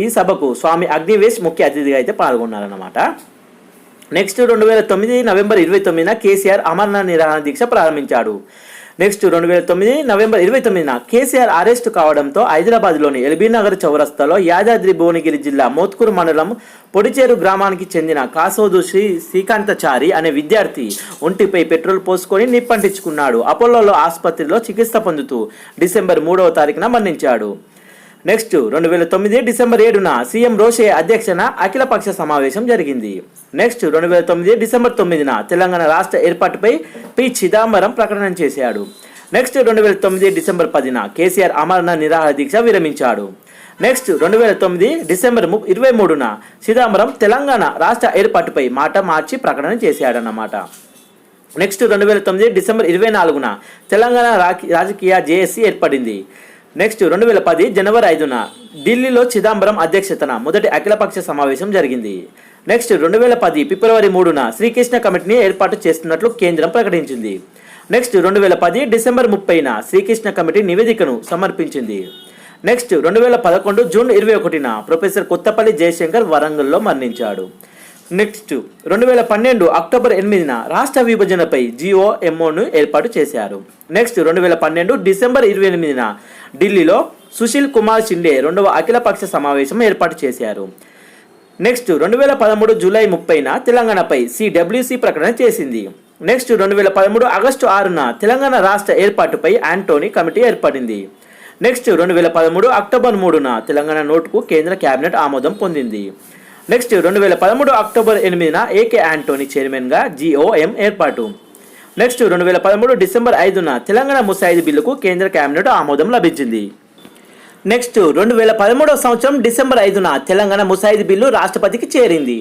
ఈ సభకు స్వామి అగ్నివేష్ ముఖ్య అతిథిగా అయితే పాల్గొన్నారన్నమాట. నెక్స్ట్ 2009 నవంబర్ 29న కేసీఆర్ అమరణ నిరాహార దీక్ష ప్రారంభించాడు. నెక్స్ట్ 2009 నవంబర్ 29న కేసీఆర్ అరెస్ట్ కావడంతో హైదరాబాద్లోని ఎల్బీ నగర్ చౌరస్తాలో యాదాద్రి భువనగిరి జిల్లా మోత్కూరు మండలం పొడిచేరు గ్రామానికి చెందిన కాసోదు శ్రీకాంతచారి అనే విద్యార్థి ఒంటిపై పెట్రోల్ పోసుకొని నిప్పంటించుకున్నాడు. అపోలోలో ఆసుపత్రిలో చికిత్స పొందుతూ డిసెంబర్ 3వ తారీఖున మరణించాడు. నెక్స్ట్ 2009 డిసెంబర్ 7న సీఎం రోషే అధ్యక్షన అఖిలపక్ష సమావేశం జరిగింది. నెక్స్ట్ 2009 డిసెంబర్ 9న తెలంగాణ రాష్ట్ర ఏర్పాటుపై పి చిదంబరం ప్రకటన చేశాడు. నెక్స్ట్ 2009 డిసెంబర్ 10న కేసీఆర్ అమరణ నిరాహార దీక్ష విరమించాడు. నెక్స్ట్ 2009 డిసెంబర్ 23న చిదంబరం తెలంగాణ రాష్ట్ర ఏర్పాటుపై మాట మార్చి ప్రకటన చేశాడన్నమాట. నెక్స్ట్ 2009 డిసెంబర్ 24న తెలంగాణ రాజకీయ జేఏసీ ఏర్పడింది. నెక్స్ట్ 2010 జనవరి 5న ఢిల్లీలో చిదంబరం అధ్యక్షతన మొదటి అఖిలపక్ష సమావేశం జరిగింది. నెక్స్ట్ 2010 ఫిబ్రవరి 3న శ్రీకృష్ణ కమిటీని ఏర్పాటు చేస్తున్నట్లు కేంద్రం ప్రకటించింది. నెక్స్ట్ 2010 డిసెంబర్ 30న శ్రీకృష్ణ కమిటీ నివేదికను సమర్పించింది. నెక్స్ట్ 2011 జూన్ 21న ప్రొఫెసర్ కొత్తపల్లి జయశంకర్ వరంగల్లో మరణించాడు. నెక్స్ట్ 2012 అక్టోబర్ 8న రాష్ట్ర విభజనపై GOMOను ఏర్పాటు చేశారు. నెక్స్ట్ 2012 డిసెంబర్ 28న ఢిల్లీలో సుశీల్ కుమార్ షిండే 2వ అఖిలపక్ష సమావేశం ఏర్పాటు చేశారు. నెక్స్ట్ 2013 జూలై 30న తెలంగాణపై CWC ప్రకటన చేసింది. నెక్స్ట్ 2013 ఆగస్టు 6న తెలంగాణ రాష్ట్ర ఏర్పాటుపై ఆంటోనీ కమిటీ ఏర్పడింది. నెక్స్ట్ 2013 అక్టోబర్ 3న తెలంగాణ నోటుకు కేంద్ర కేబినెట్ ఆమోదం పొందింది. నెక్స్ట్ 2013 అక్టోబర్ 8న AK ఆంటోనీ చైర్మన్గా GOM ఏర్పాటు. నెక్స్ట్ 2013 డిసెంబర్ 5న తెలంగాణ ముసాయిదీ బిల్లుకు కేంద్ర కేబినెట్ ఆమోదం లభించింది. నెక్స్ట్ 2013 సంవత్సరం డిసెంబర్ 5న తెలంగాణ ముసాయిదీ బిల్లు రాష్ట్రపతికి చేరింది.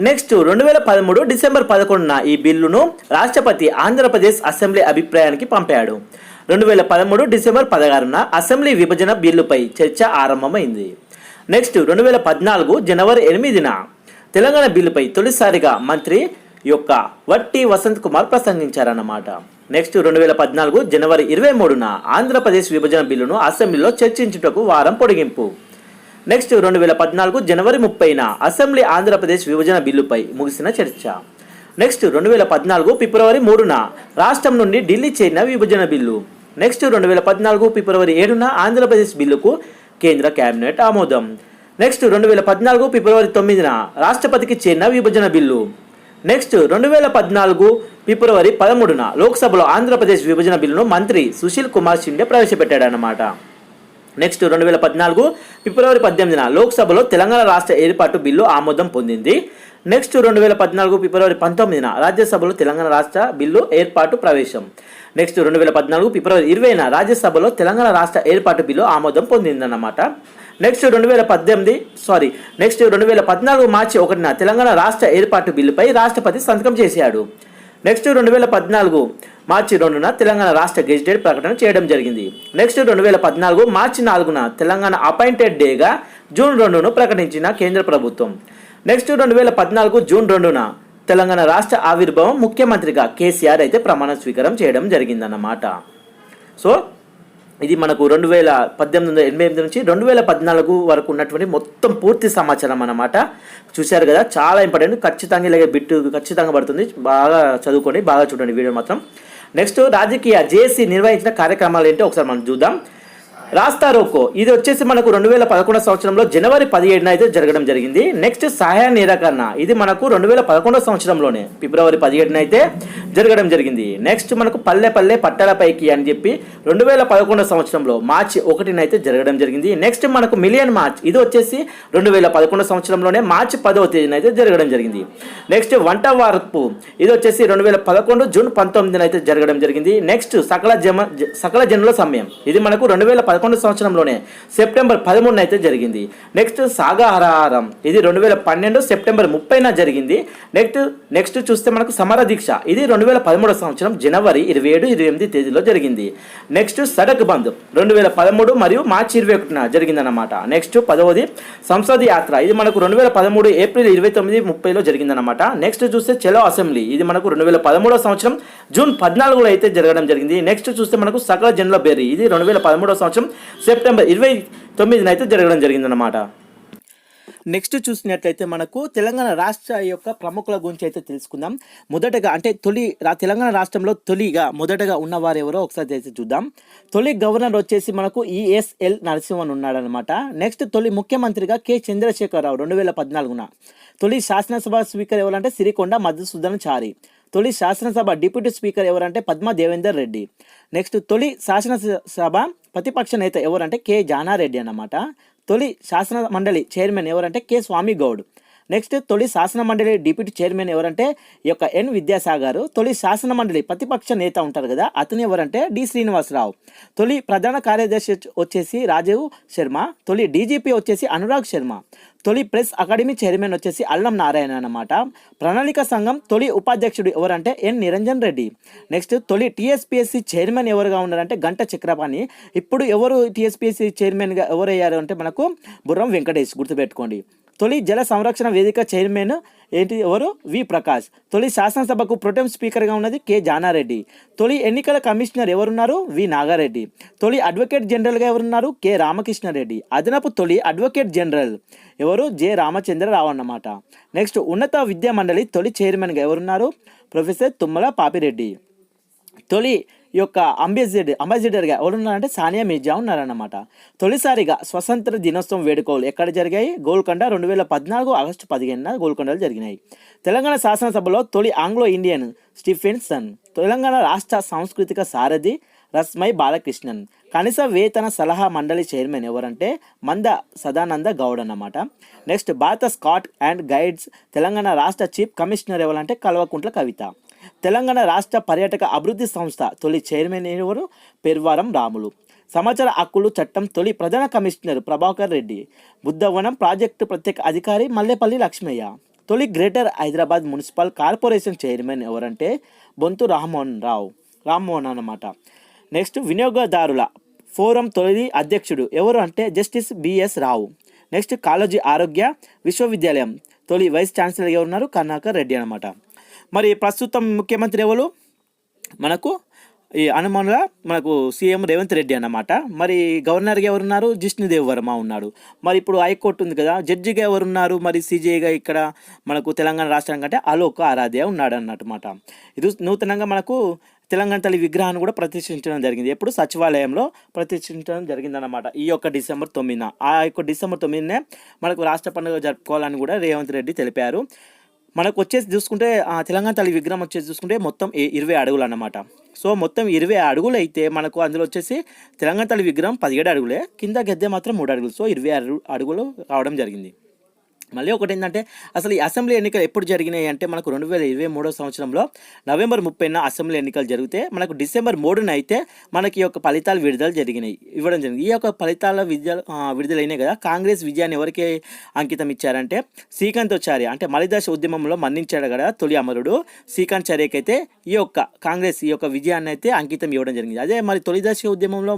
నెక్స్ట్ 2013 డిసెంబర్ 11న ఈ బిల్లును రాష్ట్రపతి ఆంధ్రప్రదేశ్ అసెంబ్లీ అభిప్రాయానికి పంపాడు. 2013 డిసెంబర్ 16న అసెంబ్లీ విభజన బిల్లుపై చర్చ ఆరంభమైంది. నెక్స్ట్ 2014 జనవరి 8న తెలంగాణ బిల్లుపై తొలిసారిగా మంత్రి వట్టి వసంత్ కుమార్ ప్రసంగించారన్నమాట. నెక్స్ట్ 2014 జనవరి 23న ఆంధ్రప్రదేశ్ విభజన బిల్లును అసెంబ్లీలో చర్చించుటకు వారం పొడిగింపు. నెక్స్ట్ 2014 జనవరి 30న అసెంబ్లీ ఆంధ్రప్రదేశ్ విభజన బిల్లుపై ముగిసిన చర్చ. నెక్స్ట్ 2014 ఫిబ్రవరి 3న రాష్ట్రం నుండి ఢిల్లీ చేరిన విభజన బిల్లు. నెక్స్ట్ 2014 ఫిబ్రవరి 7న ఆంధ్రప్రదేశ్ బిల్లుకు కేంద్ర కేబినెట్ ఆమోదం. నెక్స్ట్ 2014 ఫిబ్రవరి 9న రాష్ట్రపతికి చేరిన విభజన బిల్లు. నెక్స్ట్ 2014 ఫిబ్రవరి 13న లోక్సభలో ఆంధ్రప్రదేశ్ విభజన బిల్లును మంత్రి సుశీల్ కుమార్ షిండే ప్రవేశపెట్టాడన్నమాట. నెక్స్ట్ 2014 ఫిబ్రవరి 18న లోక్సభలో తెలంగాణ రాష్ట్ర ఏర్పాటు బిల్లు ఆమోదం పొందింది. నెక్స్ట్ 2014 ఫిబ్రవరి 19న రాజ్యసభలో తెలంగాణ రాష్ట్ర బిల్లు ఏర్పాటు ప్రవేశం. నెక్స్ట్ 2014 ఫిబ్రవరి 20న రాజ్యసభలో తెలంగాణ రాష్ట్ర ఏర్పాటు బిల్లు ఆమోదం పొందిందన్నమాట. నెక్స్ట్ 2014 మార్చి 1న తెలంగాణ రాష్ట్ర ఏర్పాటు బిల్లుపై రాష్ట్రపతి సంతకం చేశాడు. నెక్స్ట్ 2014 మార్చి 2న తెలంగాణ రాష్ట్ర గెజిటెడ్ ప్రకటన చేయడం జరిగింది. నెక్స్ట్ 2014 మార్చి 4న తెలంగాణ అపాయింటెడ్ డేగా జూన్ 2ను ప్రకటించిన కేంద్ర ప్రభుత్వం. నెక్స్ట్ 2014 జూన్ 2న తెలంగాణ రాష్ట్ర ఆవిర్భావం ముఖ్యమంత్రిగా కేసీఆర్ అయితే ప్రమాణ స్వీకారం చేయడం జరిగిందన్నమాట. సో ఇది మనకు 1888 నుంచి 2014 వరకు ఉన్నటువంటి మొత్తం పూర్తి సమాచారం అన్నమాట. చూశారు కదా, చాలా ఇంపార్టెంట్. ఖచ్చితంగా ఇలాగే బిట్టు ఖచ్చితంగా పడుతుంది. బాగా చదువుకోండి, బాగా చూడండి వీడియో మాత్రం. నెక్స్ట్ రాజకీయ జేఏసీ నిర్వహించిన కార్యక్రమాలు ఏంటో ఒకసారి మనం చూద్దాం. రాస్తా రోకో ఇది వచ్చేసి మనకు 2011 సంవత్సరంలో జనవరి 17న అయితే జరగడం జరిగింది. నెక్స్ట్ సహాయ నిరాకరణ ఇది మనకు 2011 సంవత్సరంలోనే ఫిబ్రవరి 17న అయితే జరగడం జరిగింది. నెక్స్ట్ మనకు పల్లె పల్లె పట్టాలపైకి అని చెప్పి 2011 సంవత్సరంలో మార్చి 1న అయితే జరగడం జరిగింది. నెక్స్ట్ మనకు మిలియన్ మార్చ్ ఇది వచ్చేసి 2011 సంవత్సరంలోనే మార్చి 10వ తేదీన అయితే జరగడం జరిగింది. నెక్స్ట్ వంట వార్పు ఇది వచ్చేసి 2011 జూన్ 19న అయితే జరగడం జరిగింది. నెక్స్ట్ సకల జనుల సమయం ఇది మనకు 2011 సంవత్సరంలోనే సెప్టెంబర్ 13న అయితే జరిగింది. నెక్స్ట్ సాగరహారం ఇది 2012 సెప్టెంబర్ 30న జరిగింది. నెక్స్ట్ చూస్తే మనకు సమర దీక్ష ఇది 2013 సంవత్సరం జనవరి 27, 28 తేదీలో జరిగింది. నెక్స్ట్ సడక్ బంద్ 2013 మరియు మార్చి 21న జరిగిందన్నమాట. నెక్స్ట్ 10వది సంసద్ యాత్ర ఇది మనకు 2013 ఏప్రిల్ 29, 30లో జరిగిందన్నమాట. నెక్స్ట్ చూస్తే చలో అసెంబ్లీ ఇది మనకు 2013 సంవత్సరం జూన్ 14లో అయితే జరగడం జరిగింది. నెక్స్ట్ చూస్తే మనకు సకల జనుల బేరీ ఇది 2013 సంవత్సరం సెప్టెంబర్ 29న అయితే జరగడం జరిగిందన్నమాట. నెక్స్ట్ చూసినట్లయితే మనకు తెలంగాణ రాష్ట్ర యొక్క ప్రముఖుల గురించి అయితే తెలుసుకుందాం. మొదటగా అంటే తెలంగాణ రాష్ట్రంలో మొదటగా ఉన్నవారు ఎవరో ఒకసారి అయితే చూద్దాం. తొలి గవర్నర్ వచ్చేసి మనకు ఈఎస్ఎల్ నరసింహన్ ఉన్నాడనమాట. నెక్స్ట్ తొలి ముఖ్యమంత్రిగా కె చంద్రశేఖరరావు 2014. తొలి శాసనసభ స్పీకర్ ఎవరంటే సిరికొండ మధుసూదన్ చారి. తొలి శాసనసభ డిప్యూటీ స్పీకర్ ఎవరంటే పద్మా దేవేందర్ రెడ్డి. నెక్స్ట్ తొలి శాసనసభ ప్రతిపక్ష నేత ఎవరంటే కె జానారెడ్డి అన్నమాట. తొలి శాసన మండలి చైర్మన్ ఎవరంటే కె స్వామి గౌడ్. నెక్స్ట్ తొలి శాసన మండలి డిప్యూటీ చైర్మన్ ఎవరంటే ఈ యొక్క ఎన్ విద్యాసాగర్. తొలి శాసన మండలి ప్రతిపక్ష నేత ఉంటారు కదా, అతను ఎవరంటే డి శ్రీనివాసరావు. తొలి ప్రధాన కార్యదర్శి వచ్చేసి రాజీవ్ శర్మ. తొలి డీజీపీ వచ్చేసి అనురాగ్ శర్మ. తొలి ప్రెస్ అకాడమీ చైర్మన్ వచ్చేసి అల్లం నారాయణ అన్నమాట. ప్రణాళిక సంఘం తొలి ఉపాధ్యక్షుడు ఎవరంటే ఎన్ నిరంజన్ రెడ్డి. నెక్స్ట్ తొలి టీఎస్పీఎస్సీ చైర్మన్ ఎవరుగా ఉన్నారంటే గంట చక్రపాణి. ఇప్పుడు ఎవరు టీఎస్పీఎస్సీ చైర్మన్గా ఎవరయ్యారు అంటే మనకు బుర్రం వెంకటేష్, గుర్తుపెట్టుకోండి. తొలి జల సంరక్షణ వేదిక చైర్మన్ ఎవరు వి ప్రకాష్. తొలి శాసనసభకు ప్రొటెం స్పీకర్గా ఉన్నది కె జానారెడ్డి. తొలి ఎన్నికల కమిషనర్ ఎవరున్నారు వి నాగారెడ్డి. తొలి అడ్వకేట్ జనరల్గా ఎవరున్నారు కె రామకృష్ణారెడ్డి. అదనపు తొలి అడ్వకేట్ జనరల్ ఎవరు జె రామచంద్రరావు అన్నమాట. నెక్స్ట్ ఉన్నత విద్యా మండలి తొలి చైర్మన్గా ఎవరున్నారు ప్రొఫెసర్ తుమ్మల పాపిరెడ్డి. తొలి యొక్క అంబాసిడర్గా ఎవరున్నారంటే సానియా మిర్జా ఉన్నారన్నమాట. తొలిసారిగా స్వతంత్ర దినోత్సవం వేడుకలు ఎక్కడ జరిగాయి? గోల్కొండ 2014 ఆగస్టు 15 గోల్కొండలో జరిగినాయి. తెలంగాణ శాసనసభలో తొలి ఆంగ్లో ఇండియన్ స్టీఫెన్సన్. తెలంగాణ రాష్ట్ర సాంస్కృతిక సారథి రస్మై బాలకృష్ణన్. కనీస వేతన సలహా మండలి చైర్మన్ ఎవరంటే మంద సదానంద గౌడ్ అన్నమాట. నెక్స్ట్ భారత స్కౌట్ అండ్ గైడ్స్ తెలంగాణ రాష్ట్ర చీఫ్ కమిషనర్ ఎవరంటే కల్వకుంట్ల కవిత. తెలంగాణ రాష్ట్ర పర్యాటక అభివృద్ధి సంస్థ తొలి చైర్మన్ ఎవరు పెర్వారం రాములు. సమాచార హక్కులు చట్టం తొలి ప్రధాన కమిషనర్ ప్రభాకర్ రెడ్డి. బుద్ధవనం ప్రాజెక్టు ప్రత్యేక అధికారి మల్లేపల్లి లక్ష్మయ్య. తొలి greater Hyderabad municipal corporation chairman ఎవరంటే బొంతు రామ్మోహన్ అన్నమాట. నెక్స్ట్ వినియోగదారుల ఫోరం తొలి అధ్యక్షుడు ఎవరు అంటే జస్టిస్ బిఎస్ రావు. నెక్స్ట్ కాళోజీ ఆరోగ్య విశ్వవిద్యాలయం తొలి వైస్ ఛాన్సలర్ ఎవరున్నారు కరుణాకర్ రెడ్డి అనమాట. మరి ప్రస్తుతం ముఖ్యమంత్రి ఎవరు మనకు ఈ అనుమానుల మనకు సీఎం రేవంత్ రెడ్డి అన్నమాట. మరి గవర్నర్గా ఎవరున్నారు జిష్ణుదేవ్ వర్మ ఉన్నాడు. మరి ఇప్పుడు హైకోర్టు ఉంది కదా, జడ్జిగా ఎవరున్నారు మరి సీజేగా ఇక్కడ మనకు తెలంగాణ రాష్ట్రానికి అంటే అలోక్ ఆరాధ్య ఉన్నాడు అన్నమాట. ఇది నూతనంగా మనకు తెలంగాణ తల్లి విగ్రహాన్ని కూడా ప్రతిష్ఠించడం జరిగింది. ఎప్పుడు సచివాలయంలో ప్రతిష్ఠించడం జరిగిందన్నమాట ఈ యొక్క డిసెంబర్ 9. ఆ యొక్క డిసెంబర్ 9 మనకు రాష్ట్ర పండుగ జరుపుకోవాలని కూడా రేవంత్ రెడ్డి తెలిపారు. మనకు వచ్చేసి చూసుకుంటే తెలంగాణ తల్లి విగ్రహం వచ్చేసి చూసుకుంటే మొత్తం 20 అడుగులు అన్నమాట. సో మొత్తం 20 అడుగులు అయితే మనకు అందులో వచ్చేసి తెలంగాణ తల్లి విగ్రహం 17 అడుగులే, కింద గద్దె మాత్రం 3 అడుగులు. సో 20 అడుగులు రావడం జరిగింది. మళ్ళీ ఒకటి ఏంటంటే అసలు ఈ అసెంబ్లీ ఎన్నికలు ఎప్పుడు జరిగినాయి అంటే మనకు 2023 సంవత్సరంలో నవంబర్ 30న అసెంబ్లీ ఎన్నికలు జరిగితే మనకు డిసెంబర్ 3న అయితే మనకి ఈ యొక్క ఫలితాలు ఇవ్వడం జరిగింది. ఈ యొక్క ఫలితాల విడుదలైనాయి కదా. కాంగ్రెస్ విజయాన్ని ఎవరికి అంకితం ఇచ్చారంటే శ్రీకాంత్ చార్య, అంటే మలిదశ ఉద్యమంలో మరణించాడు కదా తొలి అమరుడు శ్రీకాంత్ చార్యకి అయితే ఈ యొక్క విజయాన్ని అయితే అంకితం ఇవ్వడం జరిగింది. అదే మరి తొలి దశ ఉద్యమంలో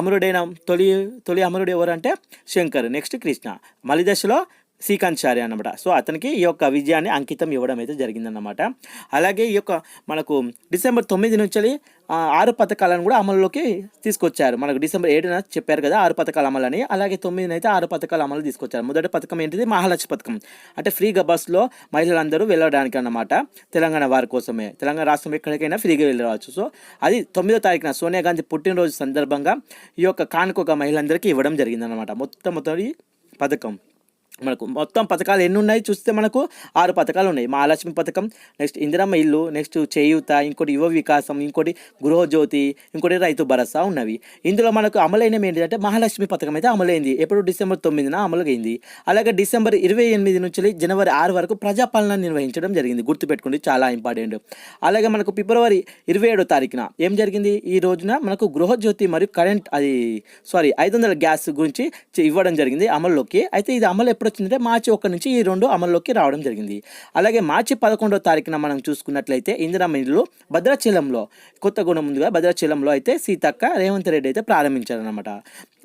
అమరుడైన తొలి అమరుడు ఎవరంటే శంకర్. నెక్స్ట్ కృష్ణ. మలిదశలో శ్రీకాంత్ చార్య అన్నమాట. సో అతనికి ఈ యొక్క విజయాన్ని అంకితం ఇవ్వడం అయితే జరిగిందన్నమాట. అలాగే ఈ యొక్క మనకు డిసెంబర్ 9 నుంచి 6 పథకాలను కూడా అమలులోకి తీసుకొచ్చారు. మనకు డిసెంబర్ 7న చెప్పారు కదా 6 పథకాలు అమలని. అలాగే 9న అయితే 6 పథకాలు అమలు తీసుకొచ్చారు. మొదటి పథకం ఏంటిది? మహాలక్ష్మి పథకం. అంటే ఫ్రీగా బస్సులో మహిళలందరూ వెళ్ళడానికి అన్నమాట. తెలంగాణ వారి కోసమే. తెలంగాణ రాష్ట్రం ఎక్కడికైనా ఫ్రీగా వెళ్ళవచ్చు. సో అది 9వ తారీఖున సోనియా గాంధీ పుట్టినరోజు సందర్భంగా ఈ యొక్క కానుక మహిళలందరికీ ఇవ్వడం జరిగిందన్నమాట. మొత్తం పథకం మనకు మొత్తం పథకాలు ఎన్ని ఉన్నాయి చూస్తే మనకు 6 పథకాలు ఉన్నాయి. మహాలక్ష్మి పథకం, నెక్స్ట్ ఇందిరమ్మ ఇల్లు, నెక్స్ట్ చేయూత, ఇంకోటి యువ వికాసం, ఇంకోటి గృహజ్యోతి, ఇంకోటి రైతు భరోసా ఉన్నవి. ఇందులో మనకు అమలైనవి ఏంటంటే మహాలక్ష్మి పథకం అయితే అమలైంది. ఎప్పుడు డిసెంబర్ 9న అమలుగైంది. అలాగే డిసెంబర్ 28 నుంచి జనవరి 6 వరకు ప్రజాపాలన నిర్వహించడం జరిగింది. గుర్తుపెట్టుకోండి, చాలా ఇంపార్టెంట్. అలాగే మనకు ఫిబ్రవరి 27వ తారీఖున ఏం జరిగింది? ఈ రోజున మనకు గృహజ్యోతి మరియు 500 గ్యాస్ గురించి ఇవ్వడం జరిగింది అమల్లోకి. అయితే ఇది అమలు ఎప్పుడు వచ్చిందంటే మార్చి 1 నుంచి ఈ 2 అమల్లోకి రావడం జరిగింది. అలాగే మార్చి 11వ తారీఖున మనం చూసుకున్నట్లయితే ఇందిరమ్మ ఇల్లు భద్రాచలంలో, కొత్తగూడెం ముందుగా భద్రాచలంలో అయితే సీతక్క రేవంత్ రెడ్డి అయితే ప్రారంభించారనమాట.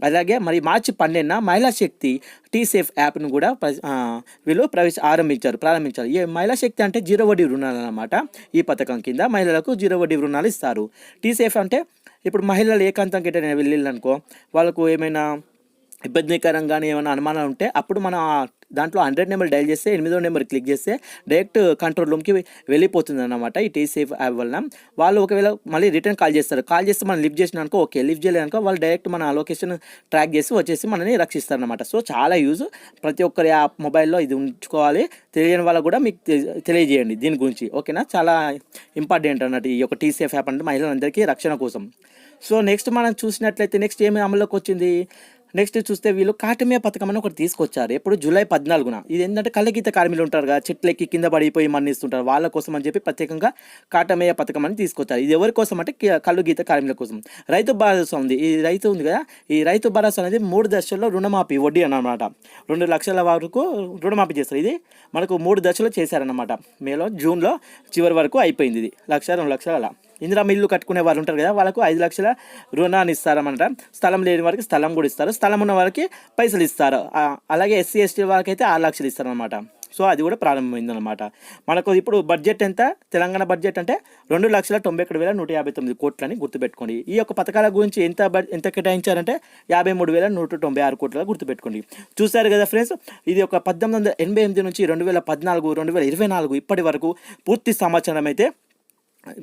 అలాగే మరి మార్చి 12న మహిళా శక్తి టీసేఫ్ యాప్ను కూడా వీళ్ళు ప్రారంభించారు. ఈ మహిళా శక్తి అంటే 0 వడ్డీ రుణాలు అన్నమాట. ఈ పథకం కింద మహిళలకు 0 వడ్డీ రుణాలు ఇస్తారు. టీసేఫ్ అంటే ఇప్పుడు మహిళలు ఏకాంతంకి ఎటైనా వెళ్ళిందనుకో, వాళ్ళకు ఏమైనా ఇబ్బందికరంగానే ఏమైనా అనుమానాలు ఉంటే అప్పుడు మనం దాంట్లో 100 నెంబర్ డైల్ చేస్తే 8వ నెంబర్ క్లిక్ చేస్తే డైరెక్ట్ కంట్రోల్ రూమ్కి వెళ్ళిపోతుంది అన్నమాట ఈ టీ సేఫ్ యాప్ వలన. వాళ్ళు ఒకవేళ మళ్ళీ రిటర్న్ కాల్ చేస్తారు, కాల్ చేస్తే మనం లిఫ్ట్ చేసినాకో ఓకే, లిఫ్ట్ చేయలేదనుకో వాళ్ళు డైరెక్ట్ మన లొకేషన్ ట్రాక్ చేసి వచ్చేసి మనని రక్షిస్తారు అనమాట. సో చాలా యూజ్, ప్రతి ఒక్కరి యాప్ మొబైల్లో ఇది ఉంచుకోవాలి. తెలియని వాళ్ళకు కూడా మీకు తెలియజేయండి దీని గురించి, ఓకేనా. చాలా ఇంపార్టెంట్ అన్నట్టు ఈ యొక్క టీ సేఫ్ యాప్ అంటే మహిళలందరికీ రక్షణ కోసం. సో నెక్స్ట్ మనం చూసినట్లయితే నెక్స్ట్ ఏమి అమల్లోకి వచ్చింది, నెక్స్ట్ చూస్తే వీళ్ళు కాటమేయ పథకం అని ఒకటి తీసుకొచ్చారు. ఎప్పుడు జూలై 14న. ఇది ఏంటంటే కళ్ళగీత కార్మికులు ఉంటారు కదా, చెట్లెక్కి కింద పడిపోయి మరణిస్తుంటారు, వాళ్ళ కోసం అని చెప్పి ప్రత్యేకంగా కాటమేయ పథకం అని తీసుకొచ్చారు. ఇది ఎవరి కోసం అంటే కళ్ళు గీత కార్మికుల కోసం. రైతు భరోసా ఉంది, ఈ రైతు ఉంది కదా, ఈ రైతు భరోసా అనేది 3 దశల్లో రుణమాఫీ వడ్డీ అన్నమాట. 2 లక్షల వరకు రుణమాఫీ చేస్తారు. ఇది మనకు 3 దశలు చేశారన్నమాట. మేలో జూన్లో చివరి వరకు అయిపోయింది. ఇది 1,00,000 2 లక్షలు అలా. ఇందిరా ఇల్లు కట్టుకునే వాళ్ళు ఉంటారు కదా, వాళ్ళకు 5 లక్షల రుణాన్ని ఇస్తారన్నమాట. స్థలం లేని వారికి స్థలం కూడా ఇస్తారు, స్థలం ఉన్న వారికి పైసలు ఇస్తారు. అలాగే ఎస్సీ ఎస్టీ వాళ్ళకి అయితే 6 లక్షలు ఇస్తారనమాట. సో అది కూడా ప్రారంభమైందనమాట. మనకు ఇప్పుడు బడ్జెట్ ఎంత, తెలంగాణ బడ్జెట్ అంటే 2,91,159 కోట్లని గుర్తుపెట్టుకోండి. ఈ యొక్క పథకాల గురించి ఎంత కేటాయించారంటే 53,196 కోట్లుగా గుర్తుపెట్టుకోండి. చూశారు కదా ఫ్రెండ్స్, ఇది ఒక 1988 నుంచి 2014 2024 ఇప్పటి వరకు పూర్తి సమాచారం అయితే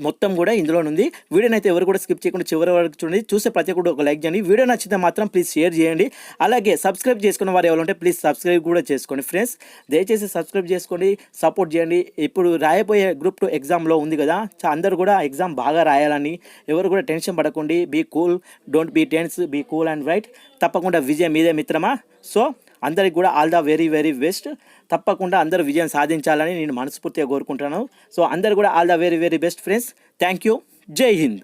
మొత్తం కూడా ఇందులో ఉంది. వీడియోని అయితే ఎవరు కూడా స్కిప్ చేయకుండా చివరి వరకు చూడండి. చూసే ప్రతి ఒక్కరు ఒక లైక్ చేయండి. వీడియో నచ్చితే మాత్రం ప్లీజ్ షేర్ చేయండి. అలాగే సబ్స్క్రైబ్ చేసుకున్న వారు ఎవరు ఉంటే ప్లీజ్ సబ్స్క్రైబ్ కూడా చేసుకోండి ఫ్రెండ్స్. దయచేసి సబ్స్క్రైబ్ చేసుకోండి, సపోర్ట్ చేయండి. ఇప్పుడు రాయబోయే గ్రూప్ 2 ఎగ్జామ్లో ఉంది కదా, అందరూ కూడా ఎగ్జామ్ బాగా రాయాలని, ఎవరు కూడా టెన్షన్ పడకండి. Be cool, don't be tense, be cool and right. తప్పకుండా విజయం మీదే మిత్రమా. సో అందరికి కూడా all the very very best. తప్పకుండా అందరూ విజయం సాధించాలని నేను మనస్ఫూర్తిగా కోరుకుంటున్నాను. సో అందరు కూడా all the very very best friends. Thank you. జై హింద్.